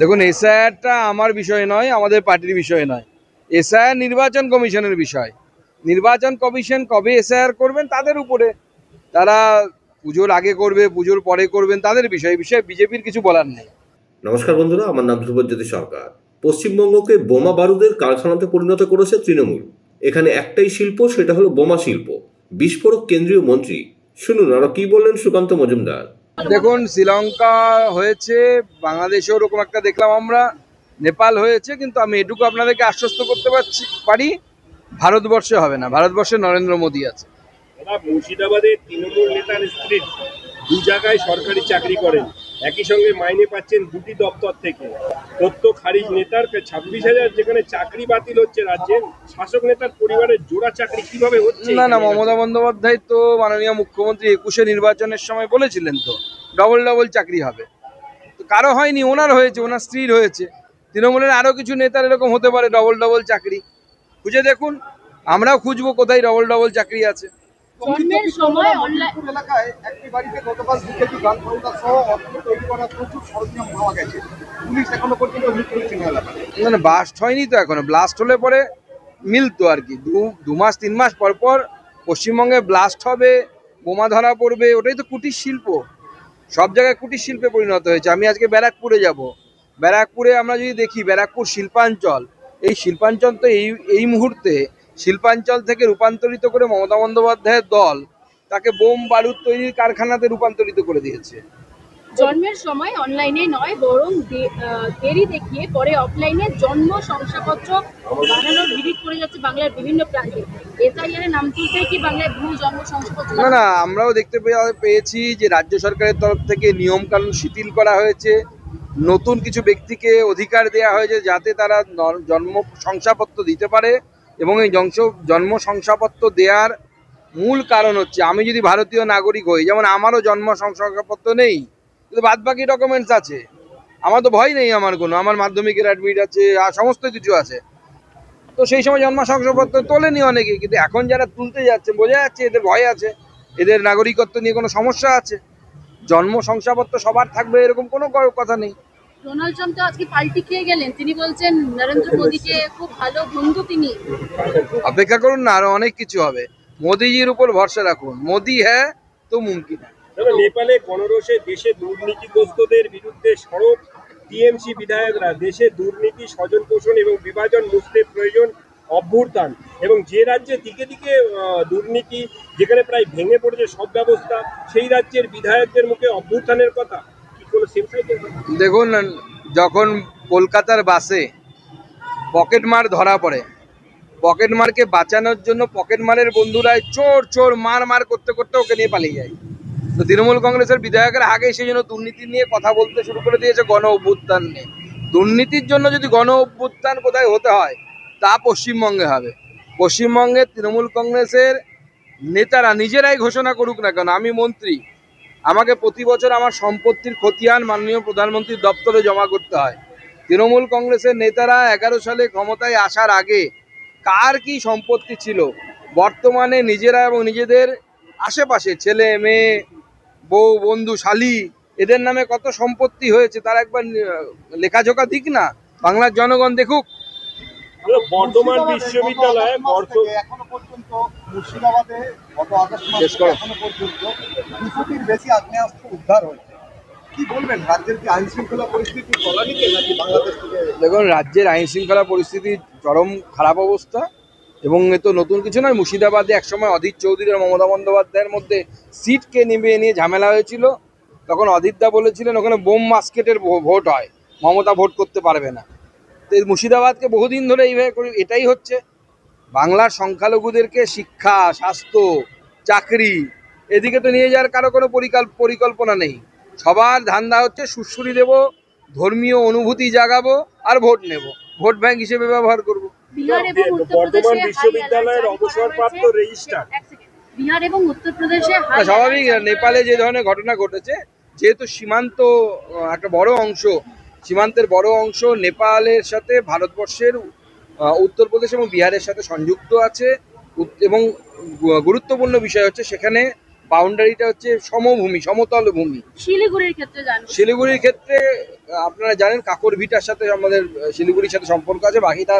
দেখুন, এসআইআরটা আমার বিষয় নয়, আমাদের পার্টির বিষয় নয়। এসআইআর নির্বাচন কমিশনের বিষয়। নির্বাচন কমিশন কবে এসআইআর করবেন তাদের উপরে। তারা পুজোর আগে করবে, পুজোর পরে করবেন, তাদের বিষয়। এই বিষয়ে বিজেপির কিছু বলার নেই। নমস্কার বন্ধুরা, আমার নাম ধ্রুবজ্যোতি সরকার। পশ্চিমবঙ্গকে বোমা বারুদের কারখানাতে পরিণত করেছে তৃণমূল। এখানে একটাই শিল্প, সেটা হলো বোমা শিল্প। বিস্ফোরক কেন্দ্রীয় মন্ত্রী। শুনুন আরো কি বললেন সুকান্ত মজুমদার। দেখুন, শ্রীলঙ্কা হয়েছে, বাংলাদেশেও ওরকম একটা দেখলাম আমরা, নেপাল হয়েছে, কিন্তু আমি এটুকু আপনাদেরকে আশ্বস্ত করতে পারি, ভারতবর্ষে হবে না। ভারতবর্ষে নরেন্দ্র মোদী আছে। মুর্শিদাবাদে তৃণমূল নেতার স্ত্রী দু জায়গায় সরকারি চাকরি করেন, একই সঙ্গে মাইনে পাচ্ছেন দুটি দপ্তর থেকে। তথ্য খারিজ নেতার 26,000, যেখানে চাকরি বাতিল হচ্ছে রাজ্যের শাসক নেতার পরিবারের জোড়া চাকরি কিভাবে হচ্ছে? না, মমতা বন্দ্যোপাধ্যায় তো মাননীয় মুখ্যমন্ত্রী 21-এ নির্বাচনের সময় বলেছিলেন তো ডবল ডবল চাকরি হবে। তো কারো হয়নি, ওনার হয়েছে, ওনার স্ত্রীর হয়েছে। তৃণমূলের আরো কিছু নেতার এরকম হতে পারে ডবল ডবল চাকরি। খুঁজে দেখুন, আমরাও খুঁজবো কোথায় ডবল ডবল চাকরি আছে। জন্মের সময় এলাকায় একটি বাড়িতে গতকাল 2 কেজি গান পাউডার সহ অর্থ তৈরি করা প্রচুর সরঞ্জাম পাওয়া গেছে। পুলিশ এখনো পর্যন্ত অভিযোগ করেছে এলাকায়। মানে ব্লাস্ট হয়নি তো এখনো। ব্লাস্ট হলে পরে মিলতো আর কি। 2 মাস 3 মাস পর পর পশ্চিমবঙ্গে ব্লাস্ট হবে, বোমা ধরা পড়বে। ওটাই তো কুটির শিল্প। সব জায়গায় কুটির শিল্পে পরিণত হয়েছে। আমি আজকে ব্যারাকপুরে যাব। ব্যারাকপুরে আমরা যদি দেখি, ব্যারাকপুর শিল্পাঞ্চল, এই শিল্পাঞ্চল তো এই মুহূর্তে শিল্পাঞ্চল থেকে রূপান্তরিত করে মমতা বন্দ্যোপাধ্যায়ের দল তাকে বোম বারুদ তৈরির কারখানাতে রূপান্তরিত করে দিয়েছে। জন্মের সময় অনলাইনে নয়, বরং দেরি দেখিয়ে পরে অফলাইনে জন্ম শংসাপত্র বানানোর হিড়িক পড়ে যাচ্ছে বাংলার বিভিন্ন প্রান্তে। এসআইআর এর নাম তুলতেই কি বাংলায় ভুল জন্ম শংসাপত্র? না, আমরাও দেখতে পেয়েছি যে রাজ্য সরকারের তরফ থেকে নিয়ম কানুন শিথিল করা হয়েছে। নতুন কিছু ব্যক্তিকে অধিকার দেওয়া হয়েছে যাতে তারা জন্ম শংসাপত্র দিতে পারে। এবং এই জন্ম শংসাপত্র দেওয়ার মূল কারণ হচ্ছে, আমি যদি ভারতীয় নাগরিক হই, যেমন আমারও জন্ম শংসাপত্র নেই, কিন্তু বাদ বাকি ডকুমেন্টস আছে, আমার তো ভয় নেই। আমার মাধ্যমিকের অ্যাডমিট আছে, আর সমস্ত কিছু আছে। তো সেই সময় জন্ম শংসাপত্র তোলেনি অনেকে, কিন্তু এখন যারা তুলতে যাচ্ছে বোঝা যাচ্ছে এদের ভয় আছে, এদের নাগরিকত্ব নিয়ে কোনো সমস্যা আছে। জন্ম শংসাপত্র সবার থাকবে এরকম কোনো কথা নেই। ডোনাল্ড ট্রাম্প তো আজকে পাল্টি খেয়ে গেলেন। তিনি বলছেন নরেন্দ্র মোদীকে খুব ভালো বন্ধু তিনি। অপেক্ষা করুন না, আরো অনেক কিছু হবে। মোদিজির উপর ভরসা রাখুন। মোদি হ্যাঁ তো মুমকিন হ্যাঁ। নেপালে গণরোষে দেশে দুর্নীতিগ্রস্তদের বিরুদ্ধে সড়ক। টিএমসি বিধায়করা দেশে দুর্নীতি, স্বজন পোষণ এবং বিভাজন মুছতে প্রয়োজন অভ্যুত্থান। এবং যে রাজ্যে দিকে দিকে দুর্নীতি, যেখানে প্রায় ভেঙে পড়েছে সব ব্যবস্থা, সেই রাজ্যের বিধায়কদের মুখে অভ্যুত্থানের কথা। কি কোনো দেখুন, যখন কলকাতার বাসে পকেটমার ধরা পড়ে, পকেটমারকে বাঁচানোর জন্য পকেটমারের বন্ধুরাই চোর চোর মার করতে করতে ওকে নিয়ে পালিয়ে যায়। তো তৃণমূল কংগ্রেসের বিধায়কের আগে সেই জন্য দুর্নীতি নিয়ে কথা বলতে শুরু করে দিয়েছে, গণ অভ্যুত্থান নিয়ে। দুর্নীতির জন্য যদি গণ অভ্যুত্থান কোথায় হতে হয়, তা পশ্চিমবঙ্গে হবে। পশ্চিমবঙ্গে তৃণমূল কংগ্রেসের নেতারা নিজেরাই ঘোষণা করুক না কেন, আমি মন্ত্রী, আমাকে প্রতি বছর আমার সম্পত্তির খতিয়ান মাননীয় প্রধানমন্ত্রীর দপ্তরে জমা করতে হয়। তৃণমূল কংগ্রেসের নেতারা 11 সালে ক্ষমতায় আসার আগে কার কি সম্পত্তি ছিল, বর্তমানে নিজেরা এবং নিজেদের আশেপাশে ছেলে মেয়ে, বউ, বন্ধু, শালি, এদের নামে কত সম্পত্তি হয়েছে তার একবার লেখাজোখা দিক না, বাংলার জনগণ দেখুক। বর্ধমান বিশ্ববিদ্যালয়ে এখনো পর্যন্ত মুর্শিদাবাদে গত আগস্ট মাসে এখনো পর্যন্ত 200টির বেশি আগ্নেয়াস্ত্র উদ্ধার হয়েছে। কি বলবেন, রাজ্যের কি আইন শৃঙ্খলা পরিস্থিতি তলানিতে নাকি বাংলাদেশ থেকে? দেখুন, রাজ্যের আইন শৃঙ্খলা পরিস্থিতি চরম খারাপ অবস্থা। এবং এ তো নতুন কিছু নয়। মুর্শিদাবাদে একসময় অধীর চৌধুরী আর মমতা বন্দ্যোপাধ্যায়ের মধ্যে সিটকে নিয়ে ঝামেলা হয়েছিল। তখন অধীরদা বলেছিলেন ওখানে বোম মাস্কেটের ভোট হয়, মমতা ভোট করতে পারবে না। তো মুর্শিদাবাদকে বহুদিন ধরে এইভাবে করে এটাই হচ্ছে। বাংলার সংখ্যালঘুদেরকে শিক্ষা, স্বাস্থ্য, চাকরি এদিকে তো নিয়ে যাওয়ার কারো কোনো পরিকল্পনা নেই। সবার ধান্দা হচ্ছে সুশ্রী দেব, ধর্মীয় অনুভূতি জাগাবো আর ভোট নেব, ভোট ব্যাংক হিসেবে ব্যবহার করব। বর্ধমান বিশ্ববিদ্যালয়ের অবসরপ্রাপ্ত রেজিস্ট্রার। বিহার এবং উত্তরপ্রদেশে স্বাভাবিক, নেপালে যে ধরনের ঘটনা ঘটেছে, যেহেতু সীমান্ত একটা বড় অংশ, সীমান্তের বড় অংশ নেপালের সাথে ভারতবর্ষের উত্তরপ্রদেশ এবং বিহারের সাথে সংযুক্ত আছে। এবং গুরুত্বপূর্ণ বিষয় হচ্ছে সেখানে বাউন্ডারিটা হচ্ছে সমভূমি, সমতল ভূমি। শিলিগুড়ির ক্ষেত্রে জানবো। শিলিগুড়ির ক্ষেত্রে আপনারা জানেন কাকরভিটার সাথে আমাদের শিলিগুড়ির সাথে সম্পর্ক আছে, বাকিটা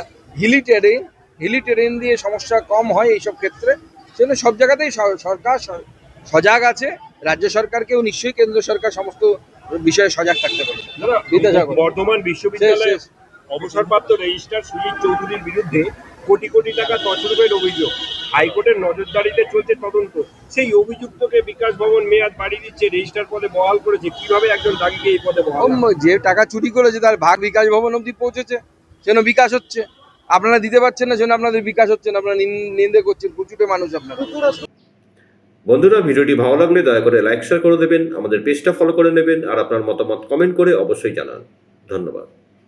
হিলি টেরেন দিয়ে সমস্যা কম হয় এইসব ক্ষেত্রে। সেজন্য সব জায়গাতেই সরকার সজাগ আছে। রাজ্য সরকারকেও নিশ্চয়ই কেন্দ্র সরকার সমস্ত বিষয়ে সজাগ থাকতে পারে। বিদ্যাসাগর, বর্ধমান বিশ্ববিদ্যালয়ের অবসরপ্রাপ্ত রেজিস্ট্রার সুজিত চৌধুরীর বিরুদ্ধে কোটি কোটি টাকা তছরূপের অভিযোগ, হাইকোর্টের নজরদারিতে চলছে তদন্ত। সেই অভিযুক্তকে বিকাশ ভবন মেয়াদ বাড়িয়ে দিচ্ছে, রেজিস্ট্রার পদে বহাল করেছে। কিভাবে একজন দাগিকে এই পদে বহাল? যে টাকা চুরি করেছে তার ভাগ বিকাশ ভবন অবধি পৌঁছেছে, সেজন্য বিকাশ হচ্ছে। আপনারা দিতে পারছেন না, সেজন্য আপনাদের বিকাশ হচ্ছে না। আপনারা নিন্দে করছেন, প্রচুর মানুষ আপনারা। বন্ধুরা, ভিডিওটি ভালো লাগলে দয়া করে লাইক শেয়ার করে দেবেন, আমাদের পেজটা ফলো করে নেবেন, আর আপনার মতামত কমেন্ট করে অবশ্যই জানান। ধন্যবাদ।